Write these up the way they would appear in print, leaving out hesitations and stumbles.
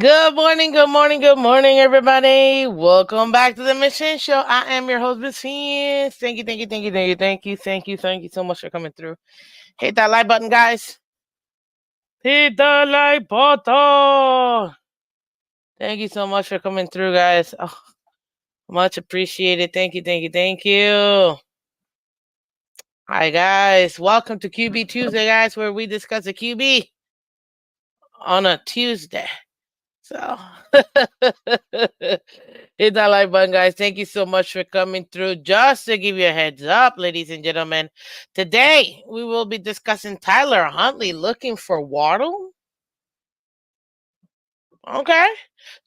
Good morning, good morning, good morning, everybody. Welcome back to the Mission Show. I am your host, Miss Phins. Thank you, thank you, thank you, thank you, thank you, thank you, thank you so much for coming through. Hit that like button, guys. Hit the like button. Thank you so much for coming through, guys. Oh, much appreciated. Thank you, thank you, thank you. Hi, guys. Welcome to QB Tuesday, guys, where we discuss a QB on a Tuesday. So hit that like button, guys. Thank you so much for coming through. Just to give you a heads up, ladies and gentlemen, today we will be discussing Tyler Huntley looking for Waddle. Okay.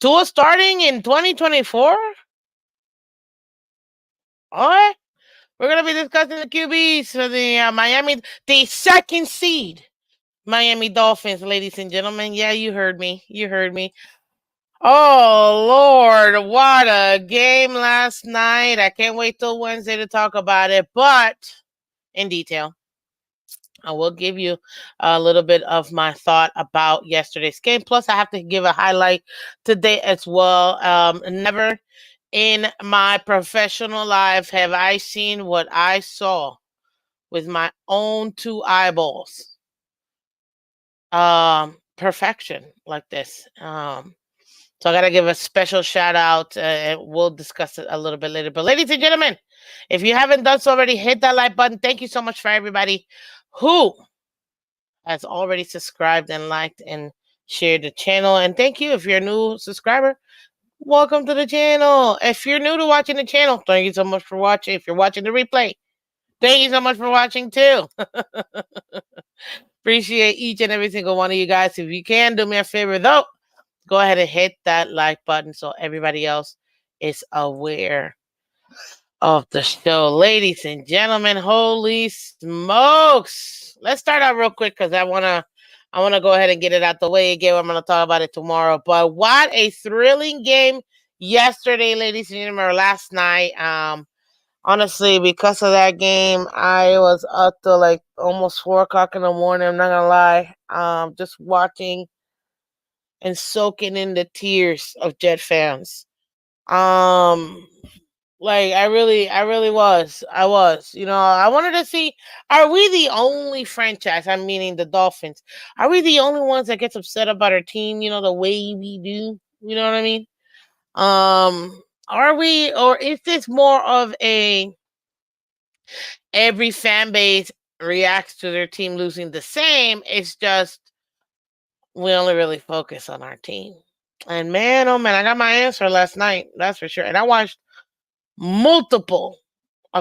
Tua starting in 2024. All right. We're going to be discussing the QBs for the Miami, the second seed Miami Dolphins, ladies and gentlemen. Yeah, you heard me. You heard me. Oh, Lord, what a game last night. I can't wait till Wednesday to talk about it, but in detail, I will give you a little bit of my thought about yesterday's game. Plus, I have to give a highlight today as well. Never in my professional life have I seen what I saw with my own two eyeballs. Perfection like this. So I got to give a special shout out. We'll discuss it a little bit later. But ladies and gentlemen, if you haven't done so already, hit that like button. Thank you so much for everybody who has already subscribed and liked and shared the channel. And thank you if you're a new subscriber. Welcome to the channel. If you're new to watching the channel, thank you so much for watching. If you're watching the replay, thank you so much for watching too. Appreciate each and every single one of you guys. If you can, do me a favor though. Go ahead and hit that like button so everybody else is aware of the show. Ladies and gentlemen, holy smokes. Let's start out real quick because I wanna go ahead and get it out the way again. I'm gonna talk about it tomorrow. But what a thrilling game yesterday, ladies and gentlemen, or last night. Honestly, because of that game, I was up till like almost 4 o'clock in the morning. I'm not gonna lie. Just watching and soaking in the tears of Jet fans. Um, like I really was. I was. I wanted to see, are we the only franchise, I'm meaning the Dolphins, are we the only ones that gets upset about our team, the way we do? You know what I mean? Are we, or is this more of a every fan base reacts to their team losing the same? It's just we only really focus on our team. And man, oh man, I got my answer last night. That's for sure. And I watched multiple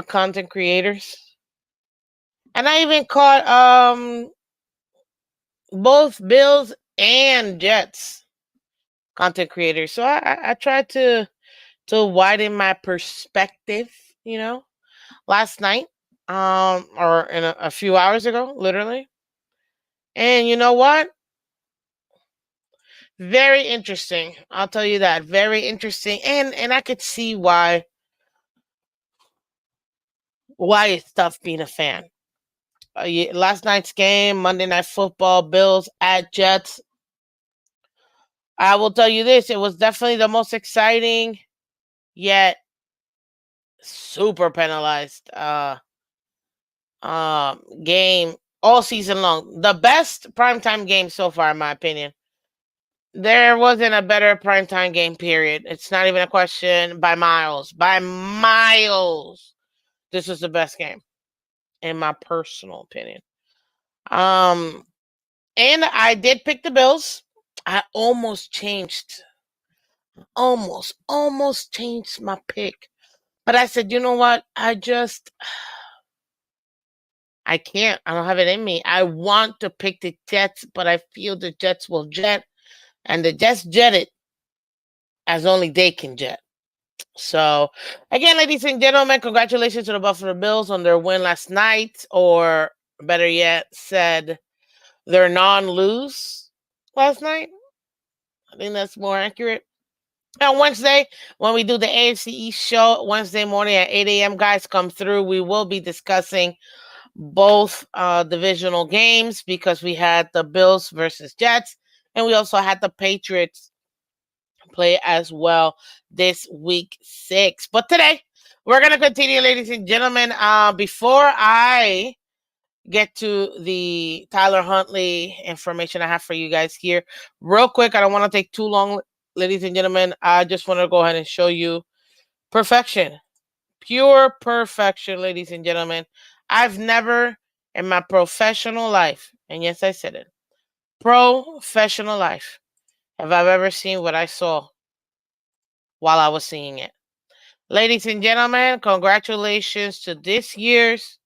content creators, and I even caught both Bills and Jets content creators. So I tried to widen my perspective. Last night, or in a few hours ago, literally. And you know what? Very interesting. I'll tell you that. Very interesting. And I could see why it's tough being a fan. Last night's game, Monday Night Football, Bills at Jets. I will tell you this: it was definitely the most exciting, yet super penalized game all season long. The best primetime game so far, in my opinion. There wasn't a better primetime game, period. It's not even a question, by miles. By miles. This was the best game, in my personal opinion. And I did pick the Bills. I almost changed my pick. But I said, you know what? I can't. I don't have it in me. I want to pick the Jets, but I feel the Jets will jet. And the Jets jetted as only they can jet. So, again, ladies and gentlemen, congratulations to the Buffalo Bills on their win last night, or better yet said, their non-lose last night. I think that's more accurate. On Wednesday, when we do the AFC East show, Wednesday morning at 8 a.m., guys, come through. We will be discussing both divisional games because we had the Bills versus Jets, and we also had the Patriots play as well this week 6. But today, we're going to continue, ladies and gentlemen. Before I get to the Tyler Huntley information I have for you guys here, real quick, I don't want to take too long, ladies and gentlemen. I just want to go ahead and show you perfection. Pure perfection, ladies and gentlemen. I've never in my professional life, and yes, I said it, professional life, have I ever seen what I saw while I was seeing it. Ladies and gentlemen, congratulations to this year's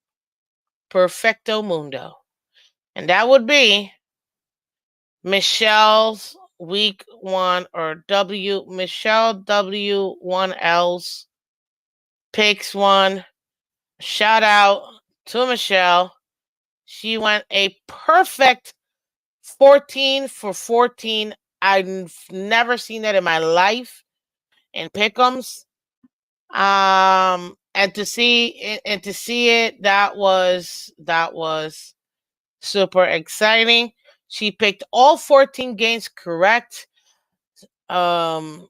Perfecto Mundo. And that would be Michelle's week 1 or Michelle W1L's picks 1. Shout out to Michelle. She went a perfect 14 for 14. I've never seen that in my life in pick'ems. And to see it, that was super exciting. She picked all 14 games correct. San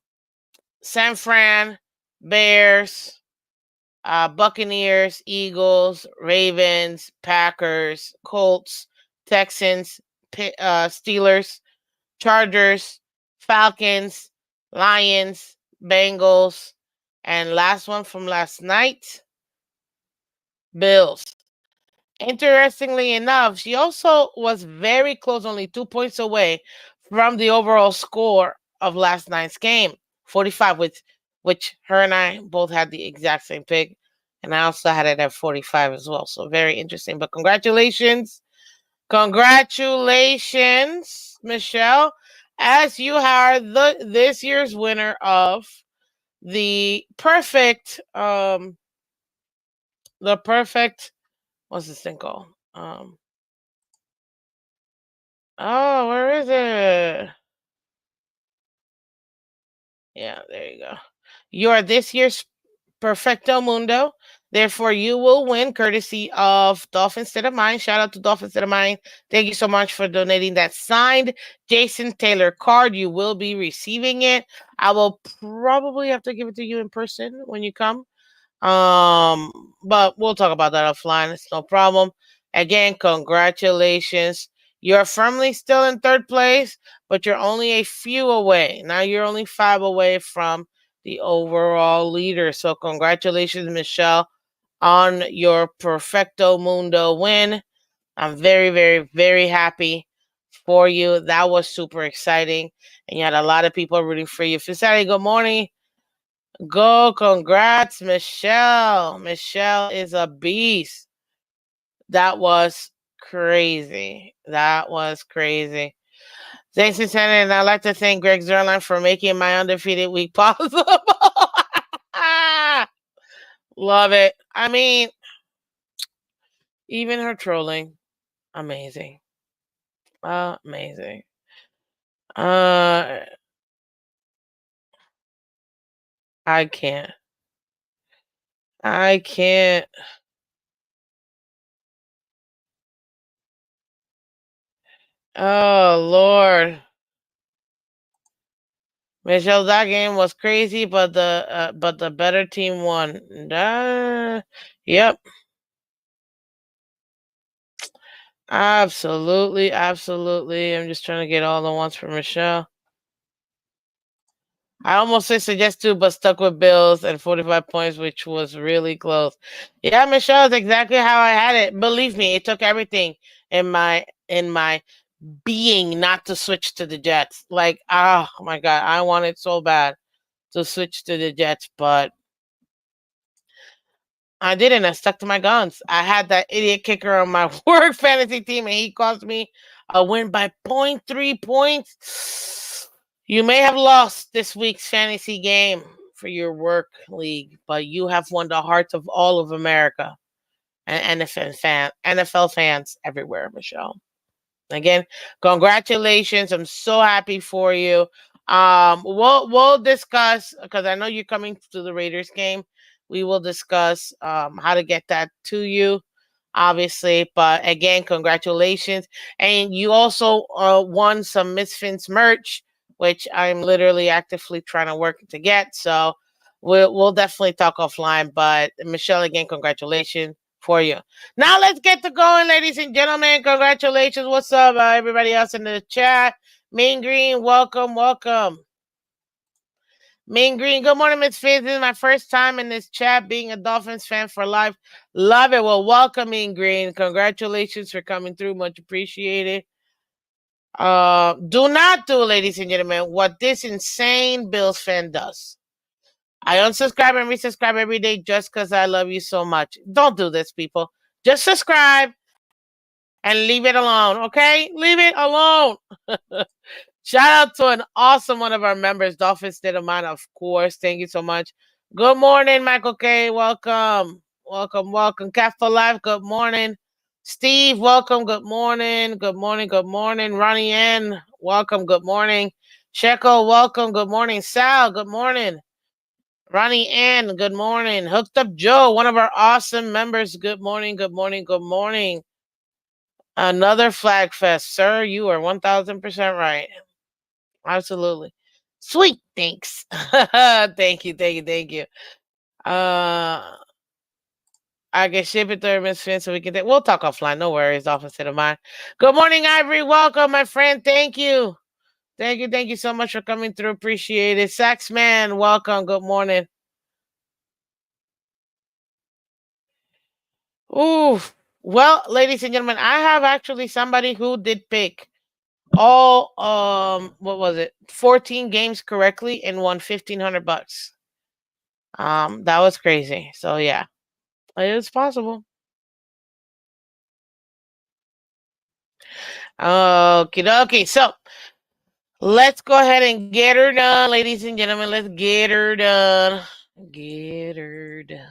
Fran, Bears, Buccaneers, Eagles, Ravens, Packers, Colts, Texans, Steelers, Chargers, Falcons, Lions, Bengals, and last one from last night, Bills. Interestingly enough, she also was very close, only 2 points away from the overall score of last night's game, 45, which her and I both had the exact same pick. And I also had it at 45 as well. So very interesting. But congratulations. Congratulations, Michelle, as you are this year's winner of the perfect what's this thing called? Oh, where is it? Yeah, there you go. You are this year's Perfecto Mundo. Therefore, you will win courtesy of Dolphin State of Mind. Shout out to Dolphin State of Mind. Thank you so much for donating that signed Jason Taylor card. You will be receiving it. I will probably have to give it to you in person when you come. But we'll talk about that offline. It's no problem. Again, congratulations. You're firmly still in third place, but you're only a few away. Now you're only 5 away from the overall leader. So congratulations, Michelle, on your Perfecto Mundo win. I'm very, very, very happy for you. That was super exciting. And you had a lot of people rooting for you. Fisari, good morning. Go, congrats, Michelle. Michelle is a beast. That was crazy. That was crazy. Thanks, Lieutenant, and I'd like to thank Greg Zerline for making my undefeated week possible. Love it. I mean, even her trolling, amazing. Amazing. I can't. I can't. Oh, Lord. Michelle, that game was crazy, but the better team won. Yep. Absolutely, absolutely. I'm just trying to get all the ones for Michelle. I almost said suggest two, but stuck with Bills and 45 points, which was really close. Yeah, Michelle, is exactly how I had it. Believe me, it took everything in my being not to switch to the Jets. Like, oh my God, I wanted so bad to switch to the Jets, but I didn't. I stuck to my guns. I had that idiot kicker on my work fantasy team, and he cost me a win by 0.3 points. You may have lost this week's fantasy game for your work league, but you have won the hearts of all of America and NFL fans everywhere, Michelle. Again, congratulations. I'm so happy for you. We'll discuss, because I know you're coming to the Raiders game. We will discuss how to get that to you, obviously. But again, congratulations. And you also won some Miss Phins merch, which I'm literally actively trying to work to get. So we'll definitely talk offline. But Michelle, again, congratulations for you. Now let's get to going, ladies and gentlemen. Congratulations. What's up, everybody else in the chat? Mean Green, welcome, welcome. Mean Green, good morning, Miss Phins. This is my first time in this chat being a Dolphins fan for life. Love it. Well, welcome, Mean Green. Congratulations for coming through. Much appreciated. Do not do, ladies and gentlemen, what this insane Bills fan does. I unsubscribe and resubscribe every day just because I love you so much. Don't do this, people. Just subscribe and leave it alone, okay? Leave it alone. Shout out to an awesome one of our members, Dolphin State of Mind, of course. Thank you so much. Good morning, Michael K. Welcome. Welcome, welcome. Cat for Life, good morning. Steve, welcome. Good morning. Good morning. Good morning. Ronnie N, welcome. Good morning. Sheko, welcome. Good morning. Sal, good morning. Ronnie N, good morning. Hooked Up Joe, one of our awesome members. Good morning. Good morning. Good morning. Another Flag Fest, sir. You are 1000% right. Absolutely. Sweet. Thanks. Thank you. Thank you. Thank you. I can ship it to Miss Finn so we can we'll talk offline. No worries. Opposite of mine. Good morning, Ivory. Welcome, my friend. Thank you. Thank you. Thank you so much for coming through. Appreciate it. Saxman, welcome. Good morning. Ooh. Well, ladies and gentlemen, I have actually somebody who did pick all what was it? 14 games correctly and won $1,500. That was crazy. So yeah. It is possible. Okie dokie. So let's go ahead and get her done, ladies and gentlemen. Let's get her done. Get her done.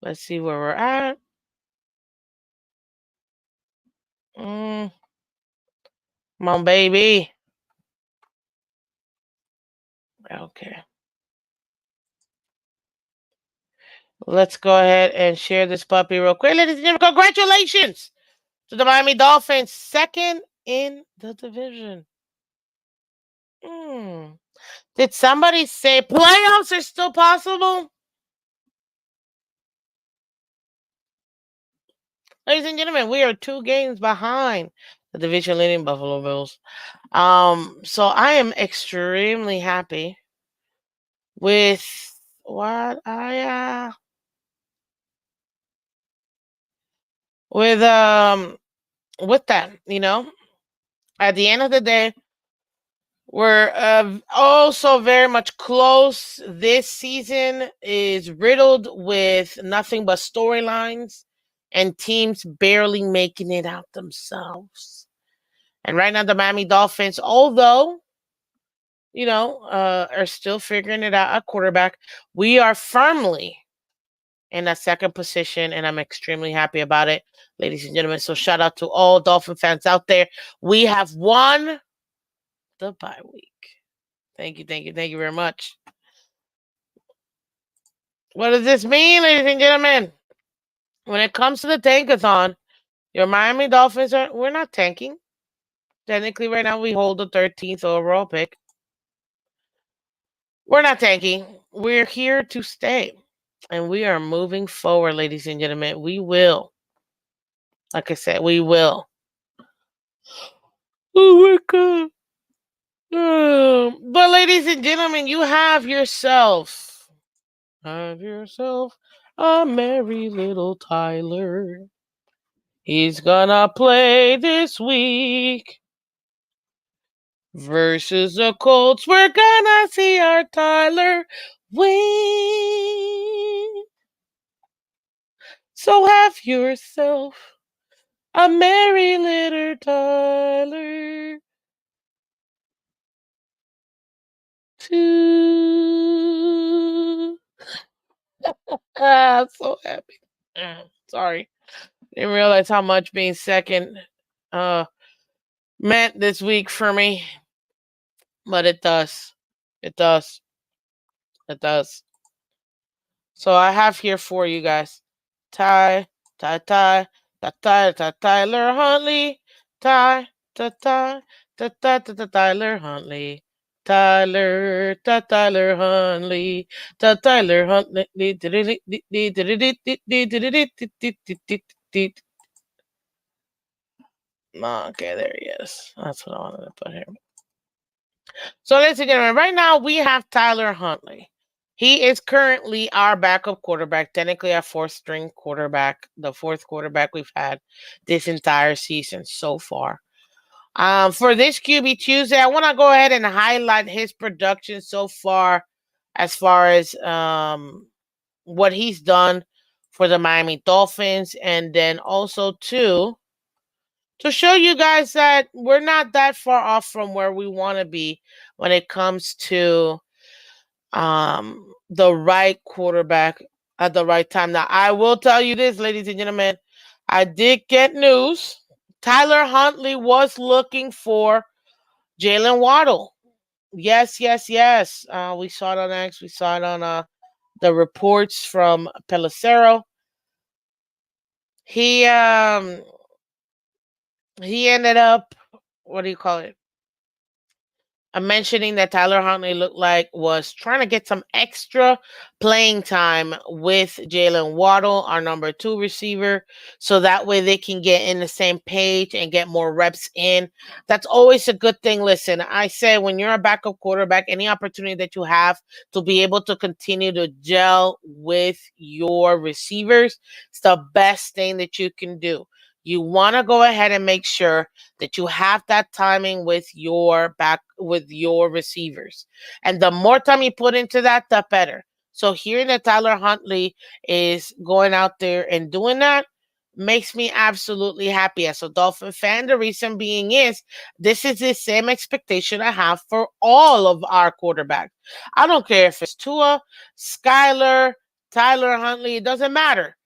Let's see where we're at. Come on, baby. Okay. Let's go ahead and share this puppy real quick. Ladies and gentlemen, congratulations to the Miami Dolphins, second in the division. Did somebody say playoffs are still possible? Ladies and gentlemen, we are 2 games behind the division leading Buffalo Bills. So I am extremely happy with what I with that, you know. At the end of the day, we're also very much close. This season is riddled with nothing but storylines and teams barely making it out themselves. And right now, the Miami Dolphins, although, are still figuring it out at quarterback, we are firmly in that second position, and I'm extremely happy about it, ladies and gentlemen. So shout out to all Dolphin fans out there. We have won the bye week. Thank you, thank you, thank you very much. What does this mean, ladies and gentlemen? When it comes to the tankathon, your Miami Dolphins we're not tanking. Technically, right now we hold the 13th overall pick. We're not tanking. We're here to stay. And we are moving forward, ladies and gentlemen. We will. Like I said, we will. Oh my God. But ladies and gentlemen, you have yourself a merry little Tyler. He's gonna play this week versus the Colts. We're gonna see our Tyler win. So have yourself a merry little Tyler. So happy. Sorry. Didn't realize how much being second meant this week for me. But it does. It does. It does. So I have here for you guys. Ty. Tyler Huntley. Ty, Ty, Tyler Huntley. Tyler Huntley. Tyler Huntley. Okay, there he is. That's what I wanted to put here. So, ladies and gentlemen, right now we have Tyler Huntley. He is currently our backup quarterback, technically our fourth string quarterback, the fourth quarterback we've had this entire season so far. For this QB Tuesday, I want to go ahead and highlight his production so far as what he's done for the Miami Dolphins, and then also to show you guys that we're not that far off from where we want to be when it comes to the right quarterback at the right time. Now, I will tell you this, ladies and gentlemen, I did get news. Tyler Huntley was looking for Jalen Waddle. Yes, yes, yes. We saw it on X. We saw it on the reports from Pelissero. He ended up, what do you call it? I'm mentioning that Tyler Huntley looked like was trying to get some extra playing time with Jalen Waddle, our number 2 receiver, so that way they can get in the same page and get more reps in. That's always a good thing. Listen, I say when you're a backup quarterback, any opportunity that you have to be able to continue to gel with your receivers, it's the best thing that you can do. You want to go ahead and make sure that you have that timing with your receivers. And the more time you put into that, the better. So hearing that Tyler Huntley is going out there and doing that makes me absolutely happy as a Dolphin fan. The reason being is this is the same expectation I have for all of our quarterbacks. I don't care if it's Tua, Skyler, Tyler Huntley, it doesn't matter.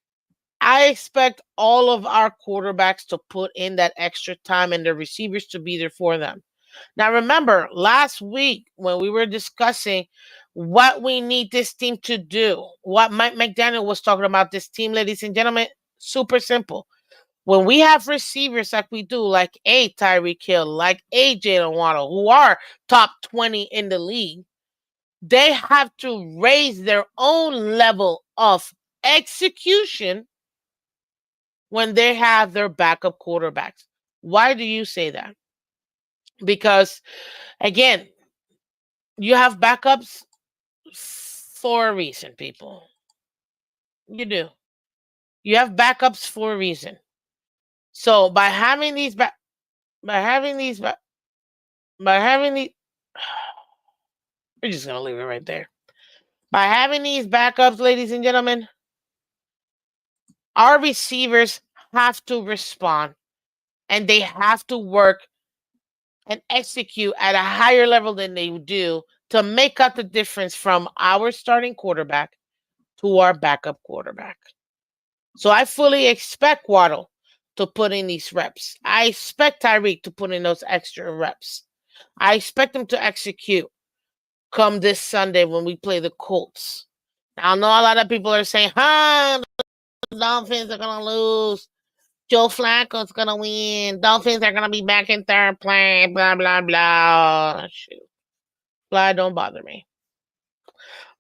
I expect all of our quarterbacks to put in that extra time and the receivers to be there for them. Now, remember, last week when we were discussing what we need this team to do, what Mike McDaniel was talking about this team, ladies and gentlemen, super simple. When we have receivers like we do, like a Tyreek Hill, like a Jalen Waddle, who are top 20 in the league, they have to raise their own level of execution when they have their backup quarterbacks. Why do you say that? Because, again, you have backups for a reason, people. You do. You have backups for a reason. So by having these by having these we're just gonna leave it right there. By having these backups, ladies and gentlemen, our receivers have to respond and they have to work and execute at a higher level than they do to make up the difference from our starting quarterback to our backup quarterback. So I fully expect Waddle to put in these reps. I expect Tyreek to put in those extra reps. I expect him to execute come this Sunday when we play the Colts. Now, I know a lot of people are saying, the Dolphins are going to lose. Joe Flacco's going to win. Dolphins are going to be back in third place, blah, blah, blah. Shoot. Blah, don't bother me.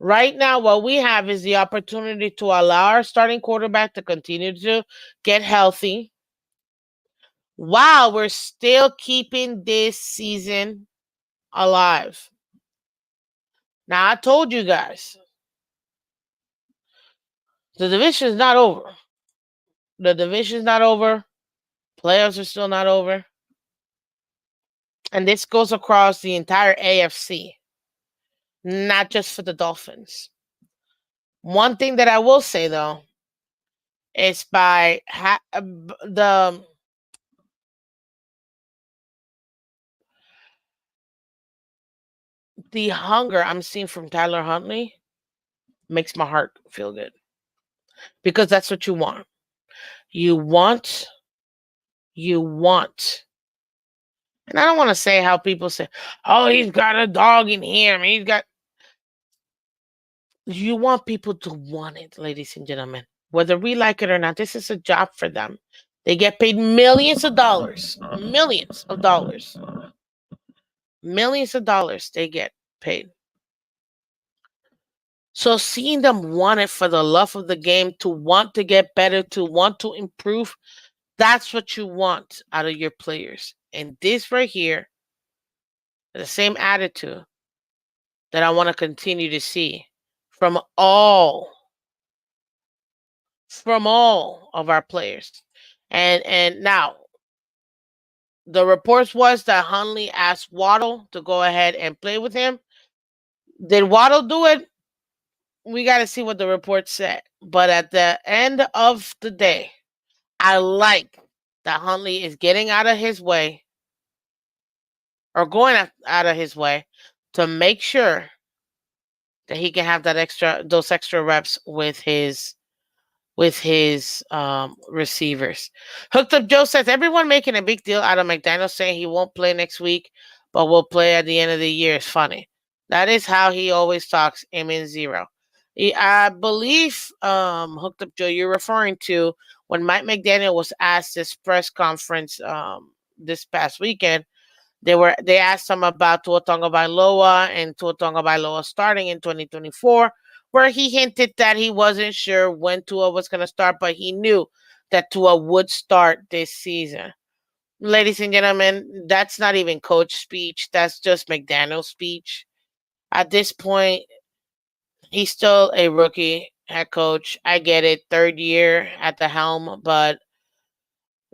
Right now, what we have is the opportunity to allow our starting quarterback to continue to get healthy while we're still keeping this season alive. Now, I told you guys, the division's not over. The division's not over. Playoffs are still not over. And this goes across the entire AFC, not just for the Dolphins. One thing that I will say, though, is by the hunger I'm seeing from Tyler Huntley makes my heart feel good. Because that's what you want. You want. And I don't want to say how people say, oh, he's got a dog in him. You want people to want it, ladies and gentlemen. Whether we like it or not, this is a job for them. They get paid millions of dollars. Millions of dollars. Millions of dollars they get paid. So seeing them want it for the love of the game, to want to get better, to want to improve, that's what you want out of your players. And this right here, the same attitude that I want to continue to see from all of our players. And now the reports was that Huntley asked Waddle to go ahead and play with him. Did Waddle do it? We got to see what the report said. But at the end of the day, I like that Huntley is getting out of his way, or going out of his way, to make sure that he can have those extra reps with his receivers. Hooked Up Joe says, everyone making a big deal out of McDaniel saying he won't play next week, but will play at the end of the year is funny. That is how he always talks, him in zero. I believe, Hooked Up Joe, you're referring to when Mike McDaniel was asked this press conference this past weekend. They asked him about Tua Tagovailoa and Tua Tagovailoa starting in 2024, where he hinted that he wasn't sure when Tua was going to start, but he knew that Tua would start this season. Ladies and gentlemen, that's not even coach speech. That's just McDaniel's speech. At this point, he's still a rookie head coach. I get it, third year at the helm, but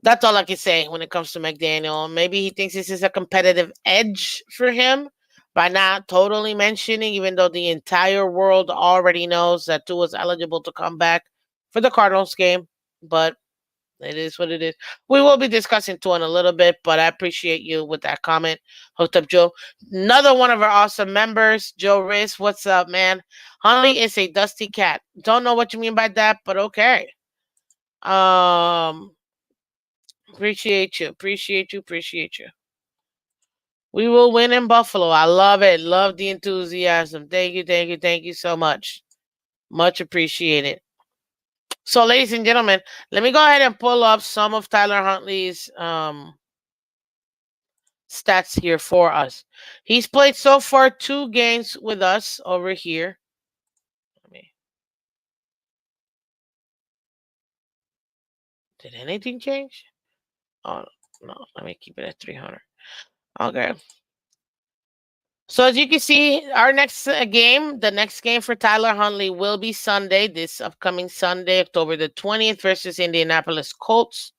that's all I can say when it comes to McDaniel. Maybe he thinks this is a competitive edge for him by not totally mentioning, even though the entire world already knows that Tua is eligible to come back for the Cardinals game. But it is what it is. We will be discussing Tua in a little bit, but I appreciate you with that comment, Hooked Up Joe. Another one of our awesome members, Joe Riz. What's up, man? Huntley is a dusty cat. Don't know what you mean by that, but okay. Appreciate you. We will win in Buffalo. I love it. Love the enthusiasm. Thank you so much. Much appreciated. So, ladies and gentlemen, let me go ahead and pull up some of Tyler Huntley's stats here for us. He's played so far 2 games with us over here. Did anything change? Oh, no. Let me keep it at 300. Okay. So as you can see, our next game, the next game for Tyler Huntley will be Sunday, this upcoming Sunday, October the 20th versus Indianapolis Colts.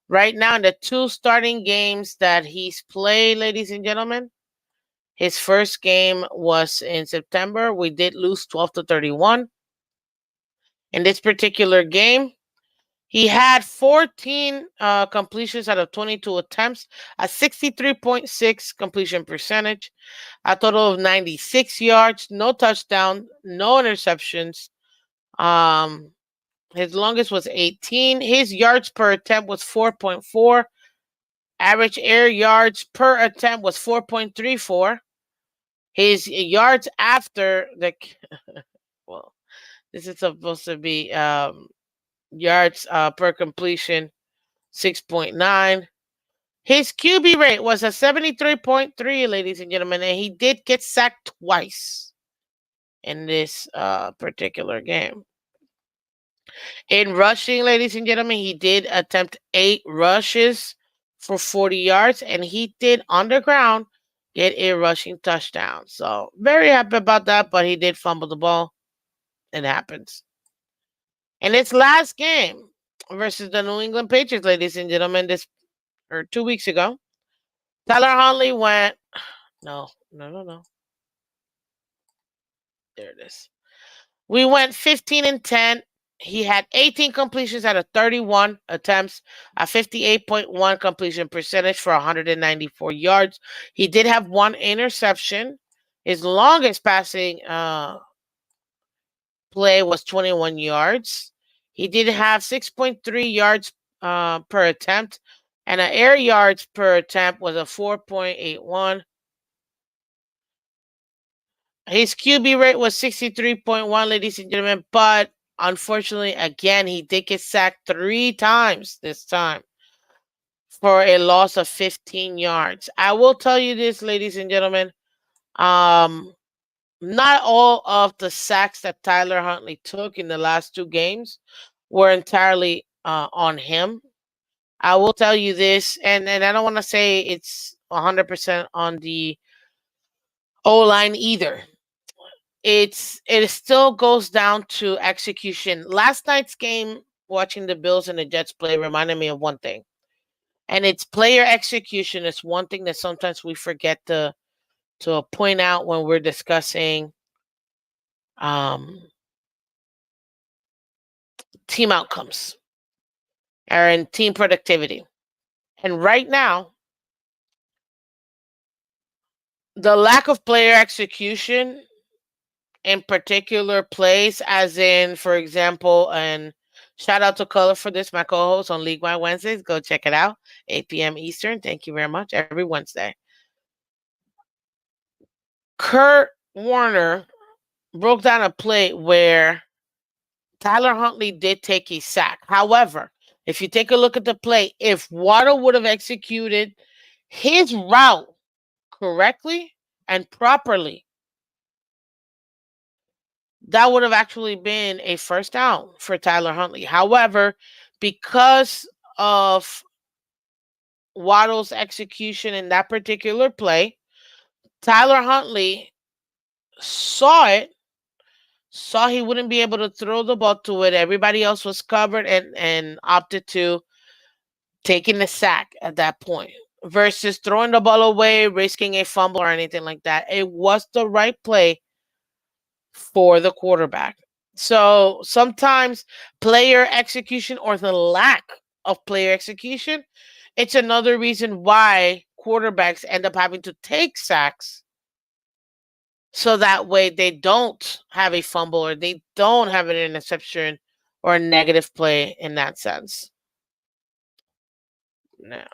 Right now, in the 2 starting games that he's played, ladies and gentlemen, his first game was in September. We did lose 12-31. In this particular game, he had 14 completions out of 22 attempts, a 63.6 completion percentage, a total of 96 yards, no touchdown, no interceptions. His longest was 18. His yards per attempt was 4.4. Average air yards per attempt was 4.34. His yards after the well, this is supposed to be yards per completion, 6.9. His QB rate was a 73.3, ladies and gentlemen, and he did get sacked twice in this particular game. In rushing, ladies and gentlemen, he did attempt 8 rushes for 40 yards, and he did, on the ground, get a rushing touchdown. So, very happy about that, but he did fumble the ball. It happens. In its last game versus the New England Patriots, ladies and gentlemen, 2 weeks ago, Tyler Huntley went. No. There it is. We went 15-10. He had 18 completions out of 31 attempts, a 58.1 completion percentage for 194 yards. He did have 1 interception. His longest passing play was 21 yards. He did have 6.3 yards per attempt, and an air yards per attempt was a 4.81. His QB rate was 63.1, ladies and gentlemen, but Unfortunately, again, he did get sacked 3 times this time for a loss of 15 yards. I will tell you this, ladies and gentlemen. Um, Not all of the sacks that Tyler Huntley took in the last 2 games were entirely on him. I will tell you this, and I don't want to say it's 100% on the O line either. It still goes down to execution. Last night's game, watching the Bills and the Jets play, reminded me of one thing, and it's player execution. Is one thing that sometimes we forget to point out when we're discussing um, team outcomes or in team productivity. And right now, the lack of player execution in particular plays, as in, for example, and shout out to Color for this, my co-host on League Wide Wednesdays. Go check it out, 8 p.m. Eastern. Thank you very much. Every Wednesday. Kurt Warner broke down a play where Tyler Huntley did take a sack. However, if you take a look at the play, if Waddle would have executed his route correctly and properly, that would have actually been a first down for Tyler Huntley. However, because of Waddle's execution in that particular play, Tyler Huntley saw it, saw he wouldn't be able to throw the ball to it. Everybody else was covered and opted to taking the sack at that point versus throwing the ball away, risking a fumble or anything like that. It was the right play for the quarterback. So sometimes player execution or the lack of player execution, it's another reason why quarterbacks end up having to take sacks so that way they don't have a fumble or they don't have an interception or a negative play in that sense. Now,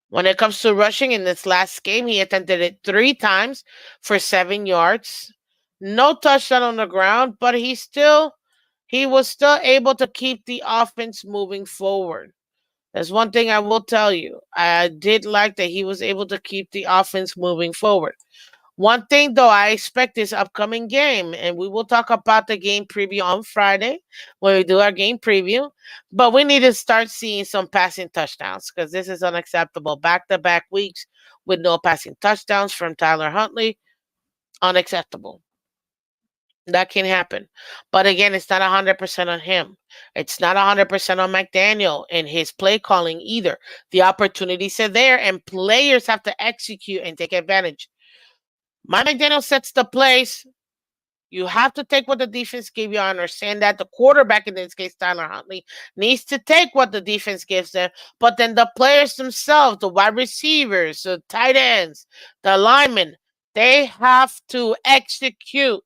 when it comes to rushing in this last game, he attempted it 3 times for 7 yards. No touchdown on the ground, but he was still able to keep the offense moving forward. That's one thing I will tell you. I did like that he was able to keep the offense moving forward. One thing, though, I expect this upcoming game, and we will talk about the game preview on Friday when we do our game preview, but we need to start seeing some passing touchdowns because this is unacceptable. Back-to-back weeks with no passing touchdowns from Tyler Huntley, unacceptable. That can happen. But again, it's not 100% on him. It's not 100% on McDaniel and his play calling either. The opportunities are there, and players have to execute and take advantage. Mike McDaniel sets the plays. You have to take what the defense gives you. I understand that. The quarterback, in this case, Tyler Huntley, needs to take what the defense gives them. But then the players themselves, the wide receivers, the tight ends, the linemen, they have to execute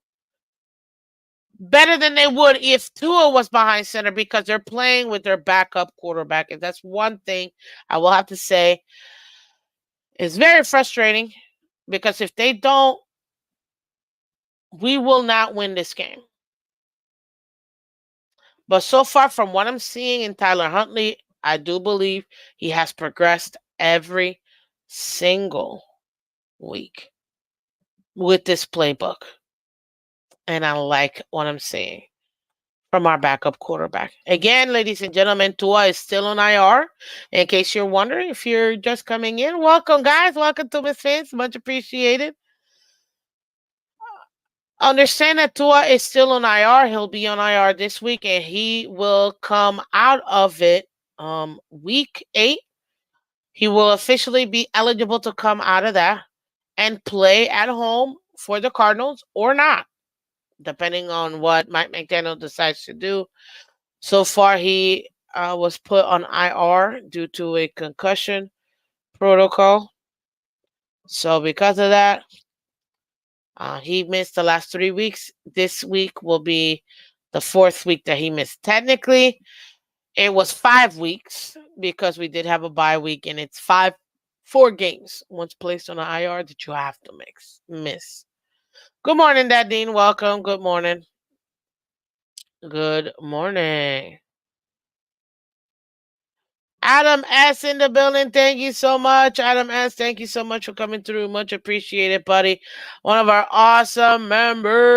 better than they would if Tua was behind center because they're playing with their backup quarterback. And that's one thing I will have to say is very frustrating because if they don't, we will not win this game. But so far, from what I'm seeing in Tyler Huntley, I do believe he has progressed every single week with this playbook. And I like what I'm seeing from our backup quarterback. Again, ladies and gentlemen, Tua is still on IR. In case you're wondering, if you're just coming in, welcome, guys. Welcome to Miss Phins. Much appreciated. Understand that Tua is still on IR. He'll be on IR this week, and he will come out of it week 8. He will officially be eligible to come out of that and play at home for the Cardinals or not, depending on what Mike McDaniel decides to do. So far, he was put on IR due to a concussion protocol. So because of that, he missed the last 3 weeks. This week will be the 4th week that he missed. Technically, it was 5 weeks because we did have a bye week, and it's 4 games once placed on the IR that you have to miss. Good morning, Dad Dean. Welcome. Good morning. Good morning. Adam S in the building. Thank you so much. Adam S, thank you so much for coming through. Much appreciated, buddy. One of our awesome members.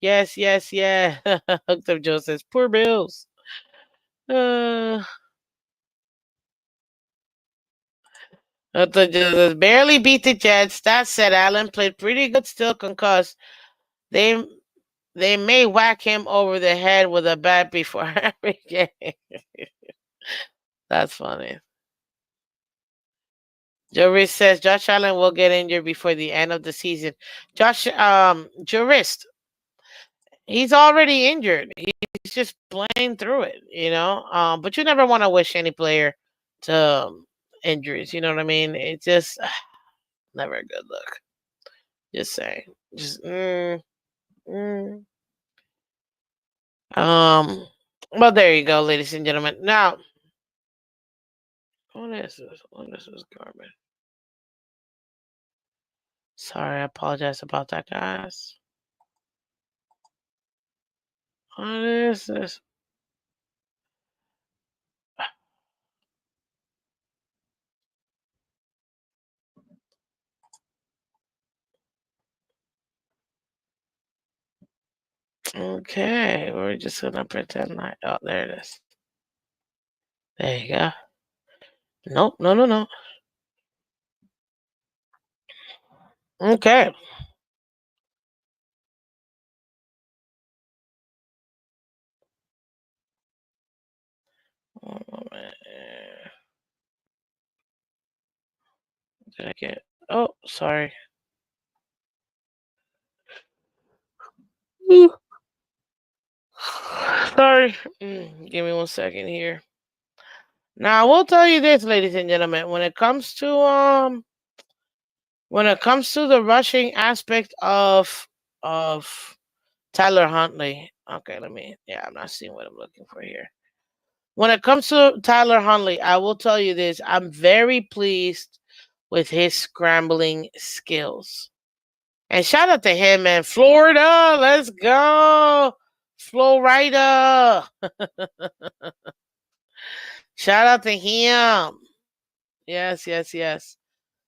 Yes, yes, yeah. Hooked up Joe says, poor Bills. Uh, Hooked up Joe says, barely beat the Jets. That said, Allen played pretty good, still concussed. They they may whack him over the head with a bat before every game. That's funny. Juris says Josh Allen will get injured before the end of the season. Jurist, he's already injured. He's just playing through it, But you never want to wish any player to injuries. You know what I mean? It's just never a good look. Just saying. Just mm. Well, there you go, ladies and gentlemen. Now, what is this? What is this garbage? Sorry, I apologize about that, guys. What is this? Okay, we're just gonna pretend like, oh, there it is. There you go. Nope, no. Okay. Oh, man. Did I get? Oh, sorry. Ooh. Sorry. Give me 1 second here. Now, I will tell you this, ladies and gentlemen, when it comes to the rushing aspect of Tyler Huntley. Okay, I'm not seeing what I'm looking for here. When it comes to Tyler Huntley, I will tell you this. I'm very pleased with his scrambling skills. And shout out to him, man. Florida, let's go. Florida. Shout out to him. Yes.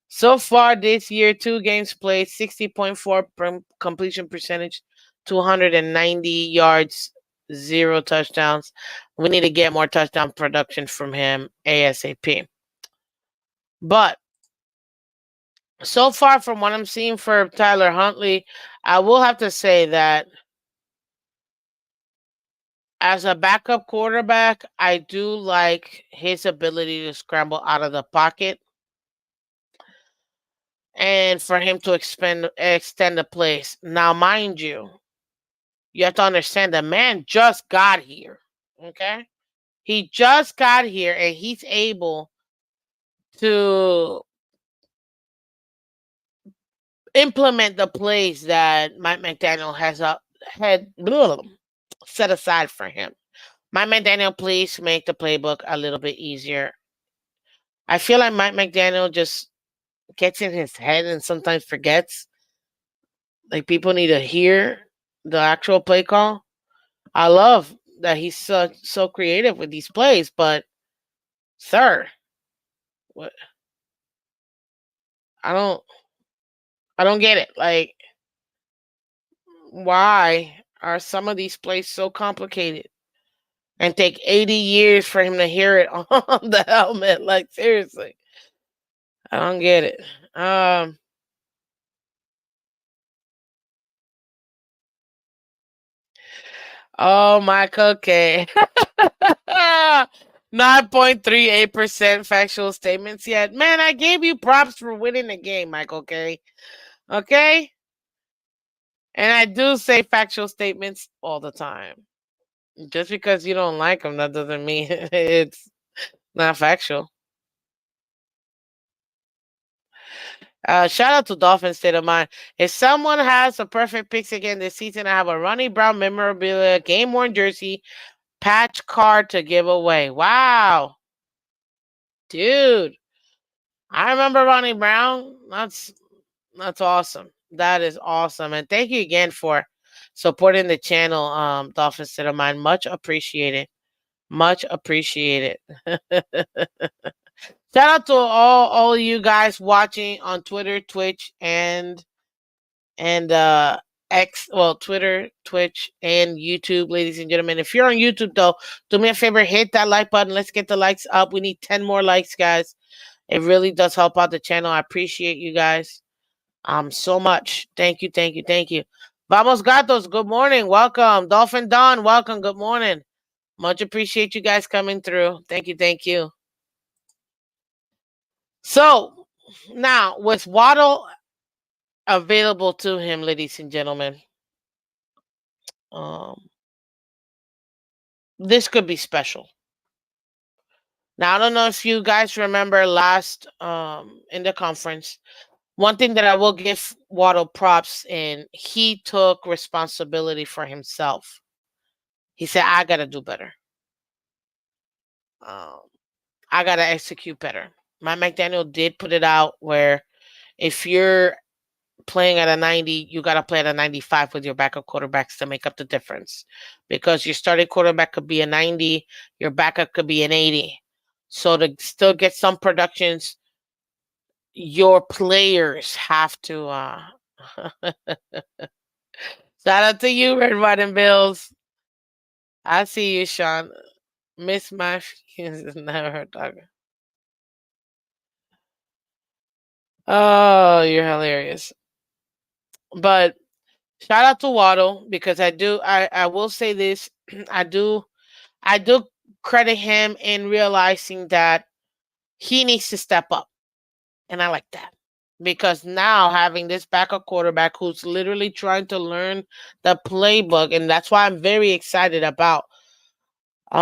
So far this year, 2 games played, 60.4 completion percentage, 290 yards, 0 touchdowns. We need to get more touchdown production from him ASAP. But so far from what I'm seeing for Tyler Huntley, I will have to say that as a backup quarterback, I do like his ability to scramble out of the pocket and for him to extend the plays. Now, mind you have to understand the man just got here. Okay? He just got here and he's able to implement the plays that Mike McDaniel had set aside for him. Mike McDaniel, please make the playbook a little bit easier. I feel like Mike McDaniel just gets in his head and sometimes forgets. Like people need to hear the actual play call. I love that he's so creative with these plays, but sir, what I don't get it. Like why are some of these plays so complicated and take 80 years for him to hear it on the helmet? Like seriously. I don't get it. Oh, Michael K. 9.38% factual statements yet. Man, I gave you props for winning the game, Michael K. Okay? And I do say factual statements all the time. Just because you don't like them, that doesn't mean it's not factual. Shout out to Dolphin State of Mind. If someone has a perfect picks again this season, I have a Ronnie Brown memorabilia game worn jersey patch card to give away. Wow. Dude. I remember Ronnie Brown. That's awesome. That is awesome. And thank you again for supporting the channel, Dolphins to the Mind. Much appreciated. Much appreciated. Shout out to all of you guys watching on Twitter, Twitch, and Twitter, Twitch, and YouTube, ladies and gentlemen. If you're on YouTube though, do me a favor, hit that like button. Let's get the likes up. We need 10 more likes, guys. It really does help out the channel. I appreciate you guys so much. Thank you, thank you, thank you. Vamos Gatos, good morning. Welcome. Dolphin Don, welcome. Good morning. Much appreciate you guys coming through. Thank you, thank you. So now with Waddle available to him, ladies and gentlemen, this could be special. Now I don't know if you guys remember last in the conference. One thing that I will give Waddle props in, he took responsibility for himself. He said, "I gotta do better. I gotta execute better." Mike McDaniel did put it out where if you're playing at a 90, you got to play at a 95 with your backup quarterbacks to make up the difference. Because your starting quarterback could be a 90, your backup could be an 80. So to still get some productions, your players have to. Shout out to you, Red, White, and Bills. I see you, Sean. Miss my feelings is never her talking. Oh, you're hilarious. But shout out to Waddle because I will say this. I do credit him in realizing that he needs to step up. And I like that. Because now having this backup quarterback who's literally trying to learn the playbook, and that's why I'm very excited about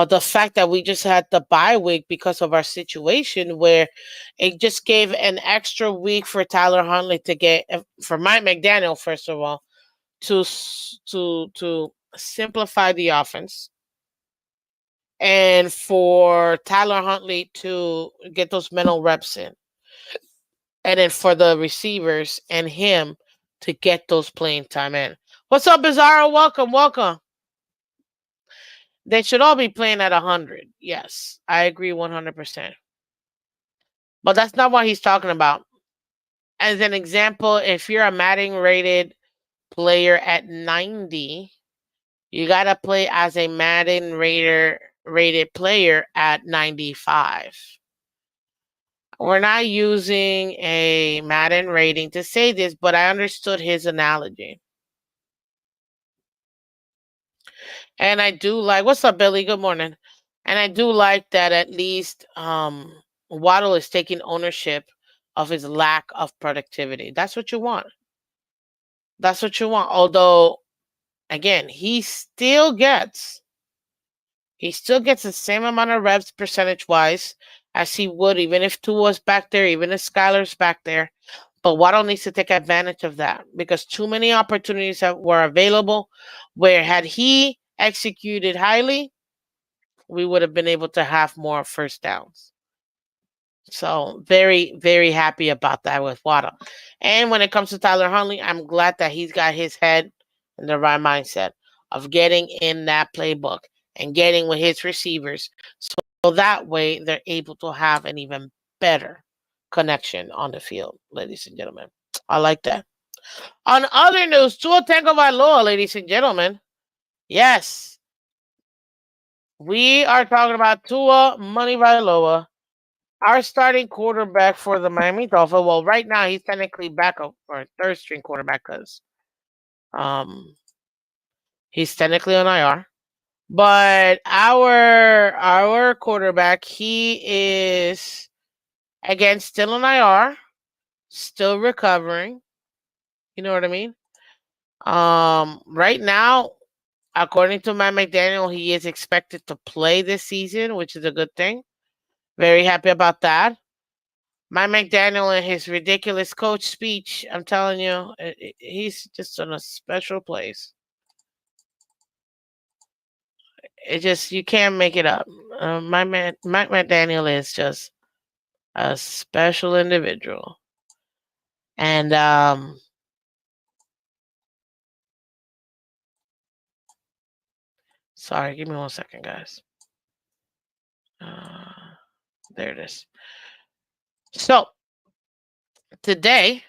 the fact that we just had the bye week because of our situation where it just gave an extra week for Tyler Huntley to get, for Mike McDaniel, first of all, to simplify the offense, and for Tyler Huntley to get those mental reps in, and then for the receivers and him to get those playing time in. What's up, Bizarro? Welcome, welcome. They should all be playing at 100. Yes, I agree 100%. But that's not what he's talking about. As an example, if you're a Madden rated player at 90, you got to play as a Madden rated player at 95. We're not using a Madden rating to say this, but I understood his analogy. And I do like, what's up, Billy? Good morning. And I do like that at least Waddle is taking ownership of his lack of productivity. That's what you want. That's what you want. Although, again, he still gets the same amount of reps percentage-wise as he would even if Tua's back there, even if Skylar's back there. But Waddle needs to take advantage of that because too many opportunities were available where had he executed highly, we would have been able to have more first downs. So very, very happy about that with Waddle. And when it comes to Tyler Huntley, I'm glad that he's got his head in the right mindset of getting in that playbook and getting with his receivers. So that way they're able to have an even better connection on the field, ladies and gentlemen. I like that. On other news, Tua Tagovailoa, ladies and gentlemen. Yes. We are talking about Tua Moneyvailoa, our starting quarterback for the Miami Dolphins. Well, right now he's technically backup or third string quarterback because he's technically on IR. But our quarterback, he is again still on IR, still recovering. You know what I mean? Right now, according to Mike McDaniel, he is expected to play this season, which is a good thing. Very happy about that. Mike McDaniel and his ridiculous coach speech, I'm telling you, he's just in a special place. It just, you can't make it up. Mike McDaniel is just a special individual. And Sorry, give me 1 second, guys. There it is. So today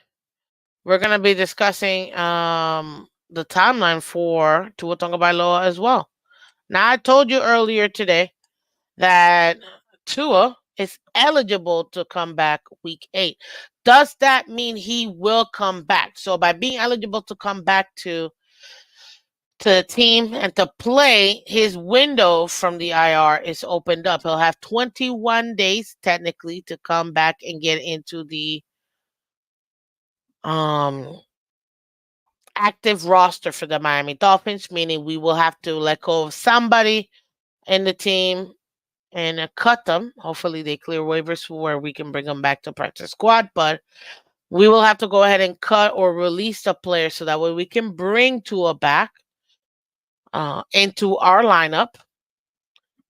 we're gonna be discussing the timeline for Tua Tagovailoa as well. Now I told you earlier today that Tua is eligible to come back week 8. Does that mean he will come back? So by being eligible to come back to the team and to play, his window from the IR is opened up. He'll have 21 days technically to come back and get into the active roster for the Miami Dolphins, meaning we will have to let go of somebody in the team and cut them. Hopefully they clear waivers where we can bring them back to practice squad, but we will have to go ahead and cut or release the player so that way we can bring Tua back into our lineup.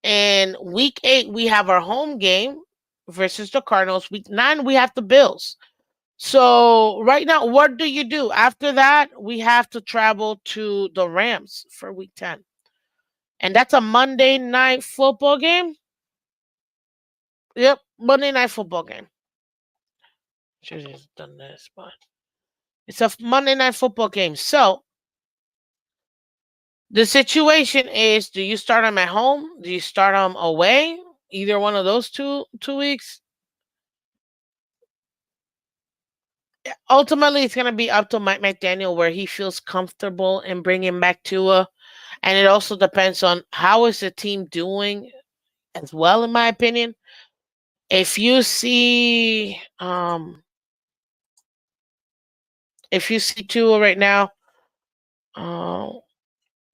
And week 8, we have our home game versus the Cardinals. Week 9, we have the Bills. So right now, what do you do? After that, we have to travel to the Rams for week 10. And that's a Monday night football game. Yep, Monday night football game. Should have just done this, but it's a Monday night football game. So the situation is, do you start them at home? Do you start them away? Either one of those two weeks? Ultimately, it's going to be up to Mike McDaniel where he feels comfortable in bringing back Tua. And it also depends on how is the team doing as well, in my opinion. If you see Tua right now,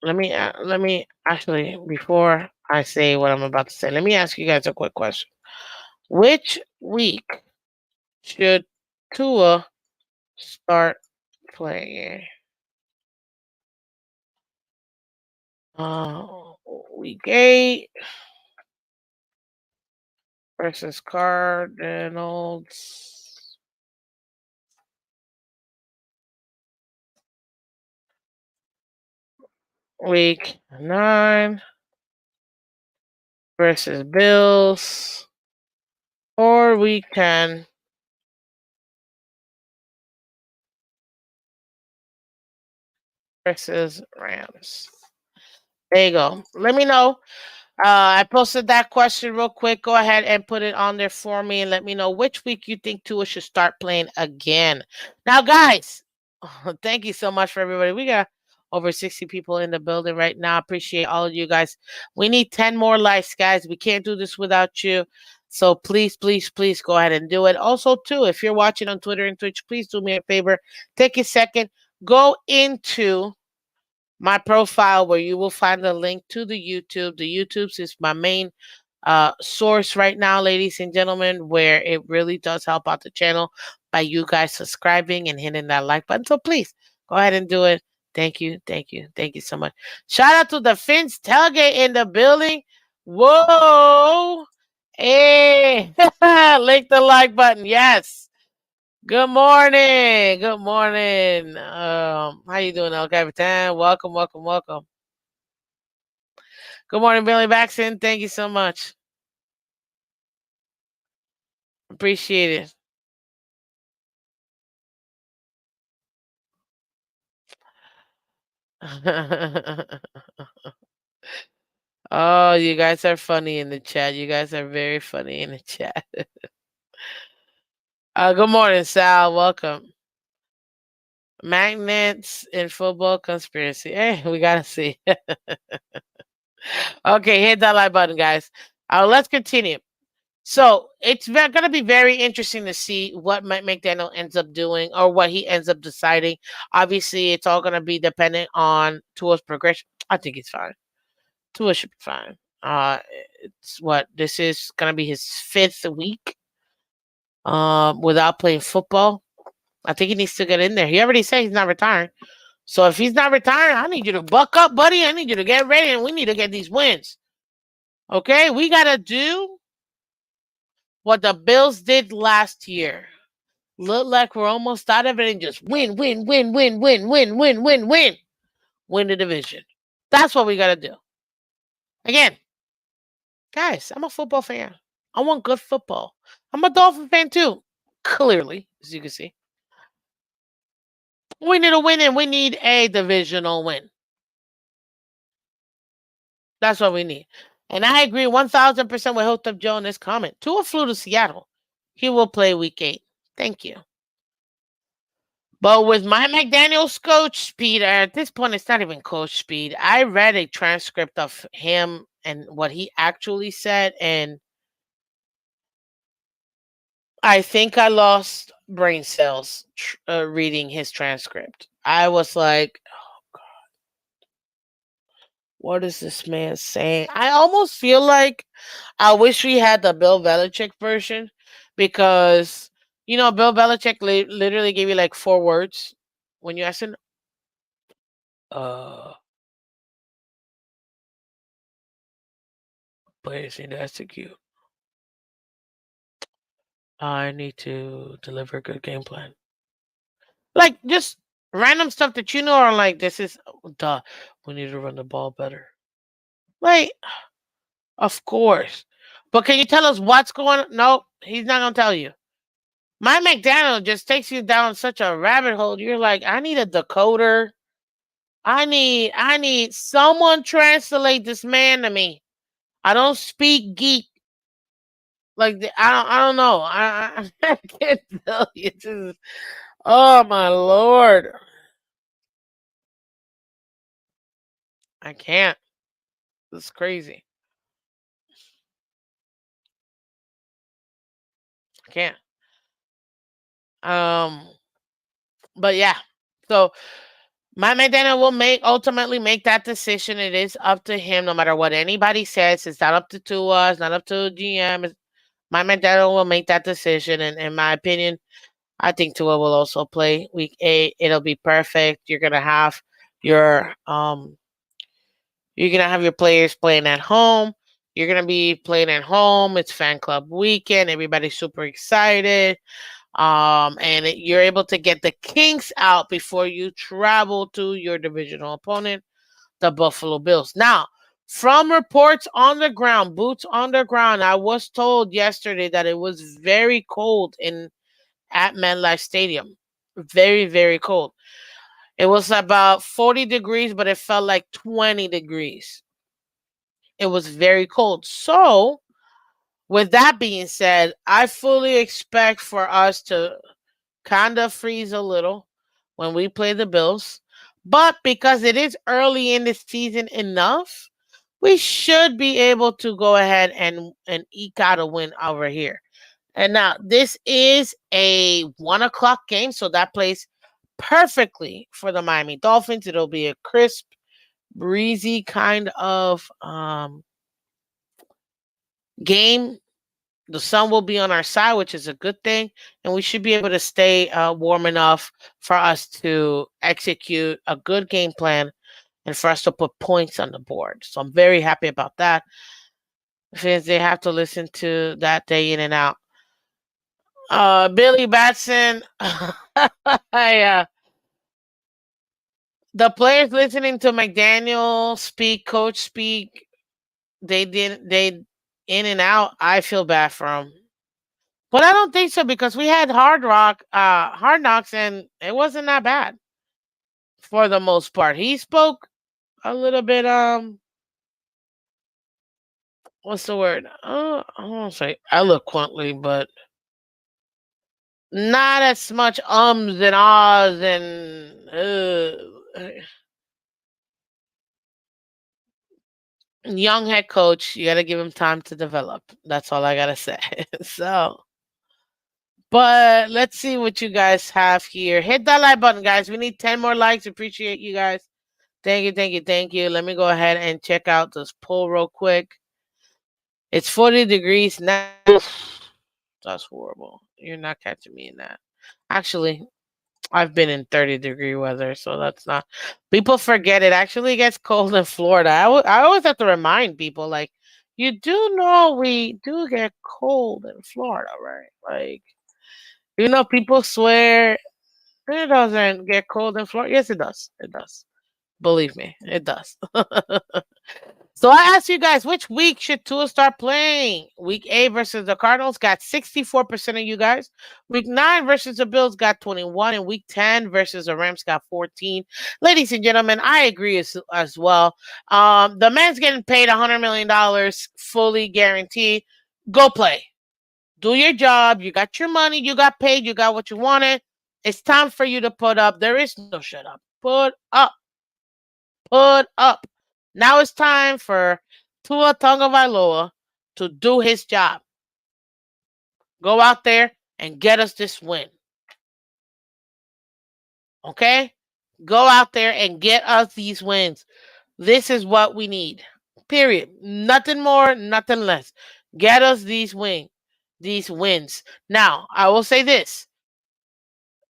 let me actually, before I say what I'm about to say, let me ask you guys a quick question. Which week should Tua start playing? Week 8 versus Cardinals. Week 9 versus Bills. Or week 10 versus Rams. There you go. Let me know. I posted that question real quick. Go ahead and put it on there for me and let me know which week you think Tua should start playing again. Now, guys, thank you so much for everybody. We got over 60 people in the building right now. Appreciate all of you guys. We need 10 more likes, guys. We can't do this without you. So please, please, please go ahead and do it. Also, too, if you're watching on Twitter and Twitch, please do me a favor. Take a second. Go into my profile where you will find the link to the YouTube. The YouTube's is my main source right now, ladies and gentlemen, where it really does help out the channel by you guys subscribing and hitting that like button. So please go ahead and do it. Thank you, thank you, thank you so much. Shout out to the Phins tailgate in the building. Whoa. Hey, click the like button. Yes. Good morning. Good morning. How you doing, El Capitan? Welcome, welcome, welcome. Good morning, Billy Baxton. Thank you so much. Appreciate it. Oh, you guys are funny in the chat. You guys are very funny in the chat. Good morning, Sal. Welcome. Magnets in football conspiracy. Hey, we gotta see. Okay, hit that like button, guys. Let's continue. So it's going to be very interesting to see what Mike McDaniel ends up doing or what he ends up deciding. Obviously, it's all going to be dependent on Tua's progression. I think he's fine. Tua should be fine. This is going to be his 5th week without playing football. I think he needs to get in there. He already said he's not retiring. So if he's not retiring, I need you to buck up, buddy. I need you to get ready, and we need to get these wins. Okay? We got to do what the Bills did last year. Look like we're almost out of it and just win. Win the division. That's what we got to do. Again, guys, I'm a football fan. I want good football. I'm a Dolphin fan too. Clearly, as you can see. We need a win and we need a divisional win. That's what we need. And I agree 1000% with Hilltop Joe in this comment. Tua flew to Seattle. He will play week 8. Thank you. But with my McDaniel's coach speed, at this point, it's not even coach speed. I read a transcript of him and what he actually said, and I think I lost brain cells reading his transcript. I was like, what is this man saying? I almost feel like I wish we had the Bill Belichick version because, Bill Belichick literally gave you like 4 words when you asked him, uh, players need to execute. I need to deliver a good game plan. Like, just random stuff that you know are like, this is, duh, we need to run the ball better. Like, of course. But can you tell us what's going on? No, he's not going to tell you. My McDaniel just takes you down such a rabbit hole. You're like, I need a decoder. I need someone translate this man to me. I don't speak geek. Like I don't know. I can't tell you. Just, oh my lord. I can't. It's crazy. I can't. Um but yeah. So my McDaniel will ultimately make that decision. It is up to him, no matter what anybody says. It's not up to us. It's not up to GM. My McDaniel will make that decision, and in my opinion, I think Tua will also play week 8. It'll be perfect. Your um you're gonna have your players playing at home. You're gonna be playing at home. It's fan club weekend. Everybody's super excited. And you're able to get the kinks out before you travel to your divisional opponent, the Buffalo Bills. Now, from reports on the ground, boots on the ground, I was told yesterday that it was very cold at MetLife Stadium. Very, very cold. It was about 40 degrees, but it felt like 20 degrees. It was very cold. So, with that being said, I fully expect for us to kind of freeze a little when we play the Bills. But because it is early in the season enough, we should be able to go ahead and eke out a win over here. And now this is a 1 o'clock game, so that plays perfectly for the Miami Dolphins. It'll be a crisp, breezy kind of game. The sun will be on our side, which is a good thing, and we should be able to stay warm enough for us to execute a good game plan and for us to put points on the board. So I'm very happy about that. Since they have to listen to that day in and out. Billy Batson, the players listening to McDaniel speak, coach speak, they in and out. I feel bad for them. But I don't think so because we had Hard Knocks, and it wasn't that bad for the most part. He spoke a little bit, what's the word? I won't say eloquently, but not as much ums and ahs and young head coach. You got to give him time to develop. That's all I gotta say. So, but let's see what you guys have here. Hit that like button, guys. We need 10 more likes. Appreciate you guys. Thank you, thank you, thank you. Let me go ahead and check out this poll real quick. It's 40 degrees now. That's horrible. You're not catching me in that. Actually, I've been in 30-degree weather, so that's not. People forget it actually gets cold in Florida. I always have to remind people, like, you do know we do get cold in Florida, right? Like, people swear it doesn't get cold in Florida. Yes, it does. It does. Believe me, it does. So I asked you guys, which week should Tua start playing? Week 8 versus the Cardinals got 64% of you guys. Week 9 versus the Bills got 21. And week 10 versus the Rams got 14. Ladies and gentlemen, I agree as well. The man's getting paid $100 million, fully guaranteed. Go play. Do your job. You got your money. You got paid. You got what you wanted. It's time for you to put up. There is no shut up. Put up. Put up. Now it's time for Tua Tagovailoa to do his job. Go out there and get us this win. Okay? Go out there and get us these wins. This is what we need. Period. Nothing more, nothing less. Get us these wins. Now, I will say this.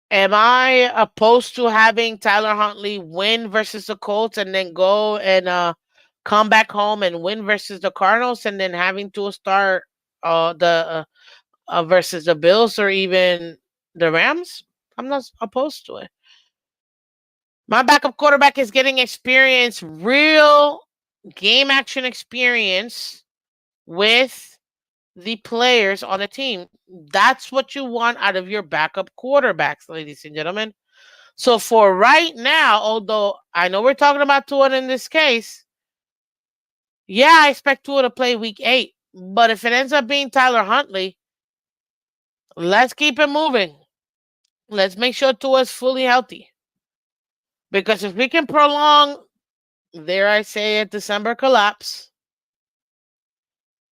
Am I opposed to having Tyler Huntley win versus the Colts and then go and come back home and win versus the Cardinals and then having to start the versus the Bills or even the Rams? I'm not opposed to it. My backup quarterback is getting experience, real game action experience with the players on the team. That's what you want out of your backup quarterbacks, ladies and gentlemen. So for right now, although I know we're talking about Tua in this case, yeah, I expect Tua to play week 8. But if it ends up being Tyler Huntley, let's keep it moving. Let's make sure Tua is fully healthy. Because if we can prolong, dare I say it, December collapse,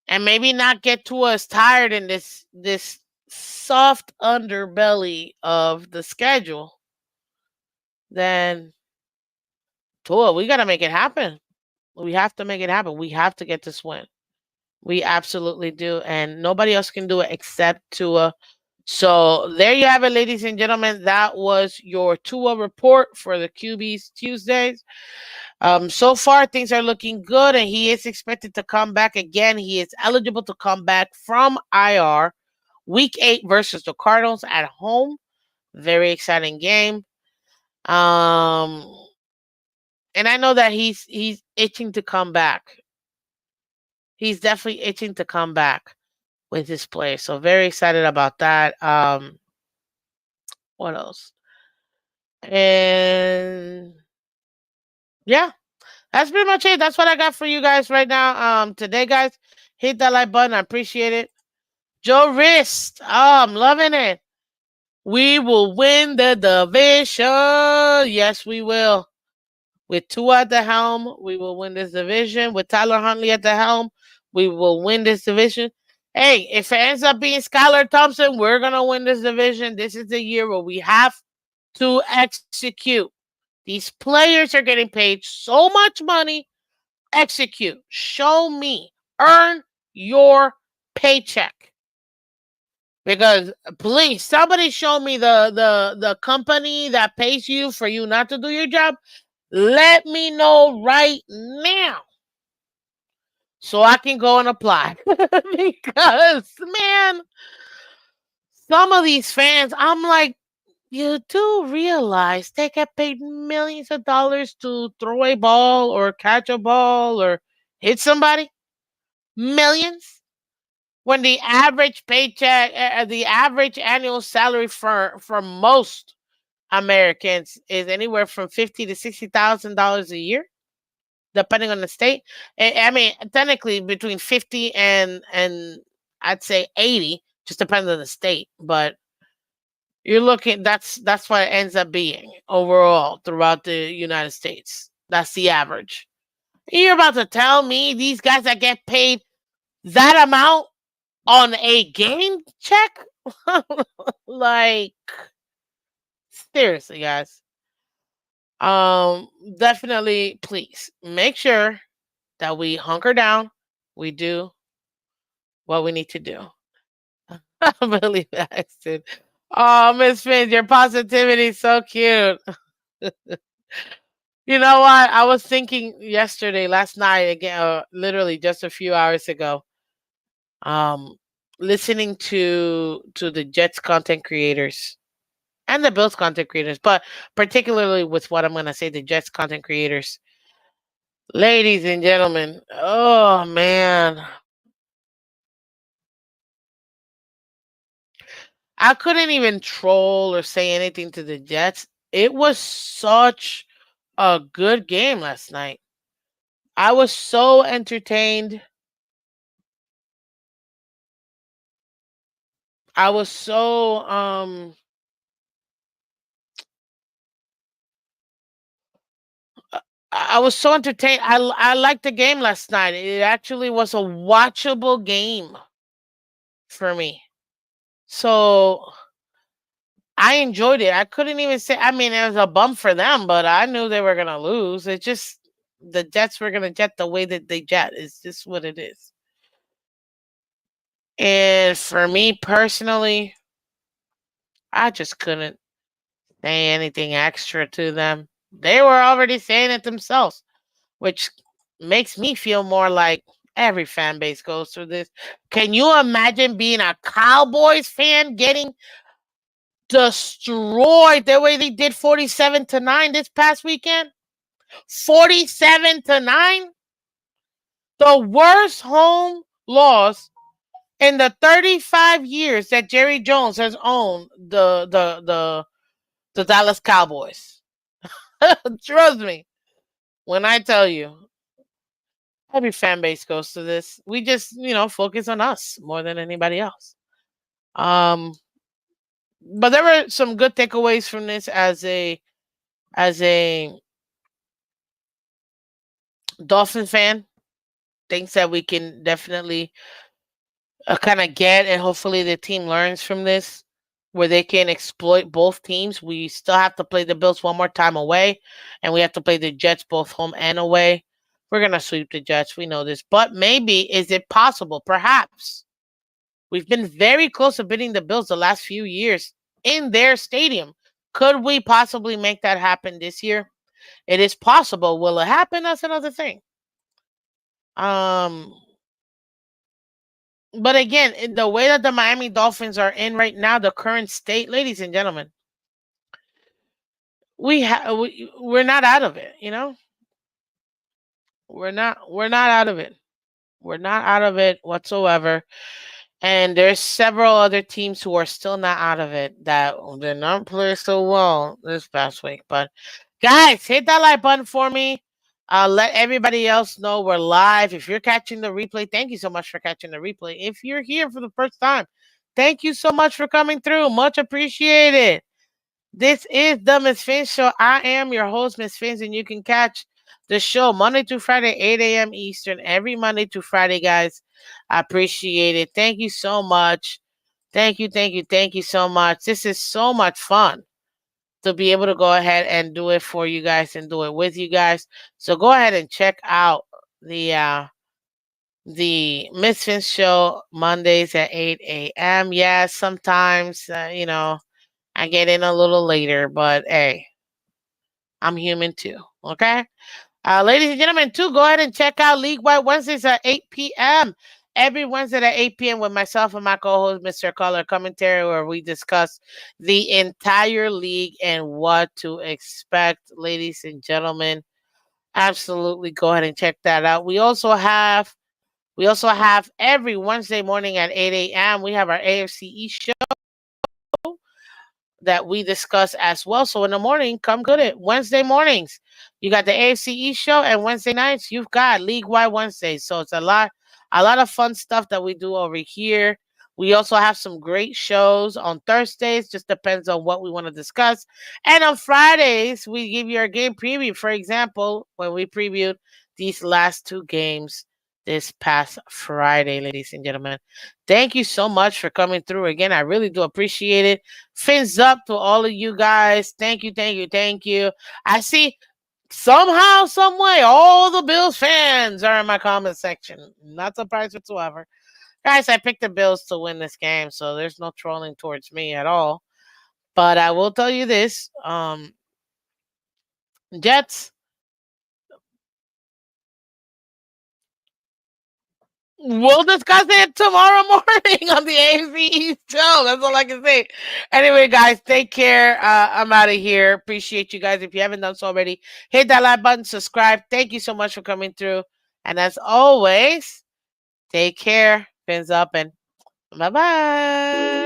and maybe not get Tua as tired in this soft underbelly of the schedule, then Tua, we gotta make it happen. We have to make it happen. We have to get this win. We absolutely do. And nobody else can do it except Tua. So there you have it, ladies and gentlemen. That was your Tua report for the QB's Tuesdays. So far, things are looking good, and he is expected to come back again. He is eligible to come back from IR week 8 versus the Cardinals at home. Very exciting game. And I know that he's itching to come back. He's definitely itching to come back with his play. So very excited about that. What else? And yeah, that's pretty much it. That's what I got for you guys right now. Today, guys, hit that like button. I appreciate it. Joe Wrist. Oh, I'm loving it. We will win the division. Yes, we will. With Tua at the helm, we will win this division. With Tyler Huntley at the helm, we will win this division. Hey, if it ends up being Skylar Thompson, we're going to win this division. This is the year where we have to execute. These players are getting paid so much money. Execute. Show me. Earn your paycheck. Because please, somebody show me the company that pays you for you not to do your job. Let me know right now so I can go and apply. Because, man, some of these fans, I'm like, you do realize they get paid millions of dollars to throw a ball or catch a ball or hit somebody? Millions? When the average paycheck, the average annual salary for most Americans is anywhere from $50,000 to $60,000 a year, depending on the state. I mean, technically between 50 and I'd say 80, just depends on the state. But you're looking, that's what it ends up being overall throughout the United States. That's the average. You're about to tell me these guys that get paid that amount on a game check? Like, seriously, guys. Definitely, please make sure that we hunker down. We do what we need to do. I believe accent. Oh, Miss Phins, your positivity is so cute. You know what? I was thinking last night, again, literally just a few hours ago. Um, Listening to the Jets content creators and the Bills content creators, but particularly with what I'm going to say, the Jets content creators. Ladies and gentlemen, oh man, I couldn't even troll or say anything to the Jets. It was such a good game last night. I was so entertained. I was so uh, I was so entertained. I liked the game last night. It actually was a watchable game for me. So I enjoyed it. I couldn't even say. I mean, it was a bump for them, but I knew they were gonna lose. It just the Jets were gonna jet the way that they jet. It's just what it is. And for me personally, I just couldn't say anything extra to them. They were already saying it themselves, which makes me feel more like every fan base goes through this. Can you imagine being a Cowboys fan getting destroyed the way they did 47-9 this past weekend? 47-9? The worst home loss in the 35 years that Jerry Jones has owned the Dallas Cowboys. Trust me when I tell you, every fan base goes to this. We just, focus on us more than anybody else. Um, but there were some good takeaways from this as a Dolphin fan. Things that we can definitely kind of get, and hopefully the team learns from this, where they can exploit both teams. We still have to play the Bills one more time away, and we have to play the Jets both home and away. We're gonna sweep the Jets. We know this, but maybe is it possible? Perhaps we've been very close to beating the Bills the last few years in their stadium. Could we possibly make that happen this year? It is possible. Will it happen? That's another thing. Um, but again, in the way that the Miami Dolphins are in right now, the current state, ladies and gentlemen, we're not out of it. We're not out of it. We're not out of it whatsoever. And there's several other teams who are still not out of it that did not play so well this past week. But guys, hit that like button for me. Let everybody else know we're live. If you're catching the replay, thank you so much for catching the replay. If you're here for the first time, thank you so much for coming through. Much appreciated. This is the Miss Fins Show. I am your host, Miss Fins, and you can catch the show Monday through Friday, 8 a.m. Eastern, every Monday through Friday, guys. I appreciate it. Thank you so much. Thank you so much. This is so much fun to be able to go ahead and do it for you guys and do it with you guys. So go ahead and check out the Miss Fins Show Mondays at 8 a.m. Yes, sometimes I get in a little later, but hey, I'm human too. Okay. Ladies and gentlemen, too, go ahead and check out League Wide Wednesdays at 8 p.m. Every Wednesday at 8 p.m. with myself and my co-host, Mr. Color Commentary, where we discuss the entire league and what to expect, ladies and gentlemen. Absolutely, go ahead and check that out. We also have every Wednesday morning at 8 a.m. We have our AFC East show that we discuss as well. So in the morning, come good it. Wednesday mornings, you got the AFC East show, and Wednesday nights, you've got League Wide Wednesdays. So it's a lot of fun stuff that we do over here. We also have some great shows on Thursdays, just depends on what we want to discuss. And on Fridays, we give you our game preview. For example, when we previewed these last two games this past Friday, ladies and gentlemen. Thank you so much for coming through again. I really do appreciate it. Fins up to all of you guys. Thank you. I see somehow, some way, all the Bills fans are in my comment section. Not surprised whatsoever. Guys, I picked the Bills to win this game, so there's no trolling towards me at all. But I will tell you this. Jets, We'll discuss it tomorrow morning on the AV show. That's all I can say. Anyway, guys, take care. I'm out of here. Appreciate you guys. If you haven't done so already, hit that like button, subscribe. Thank you so much for coming through. And as always, take care. Fins up and bye bye.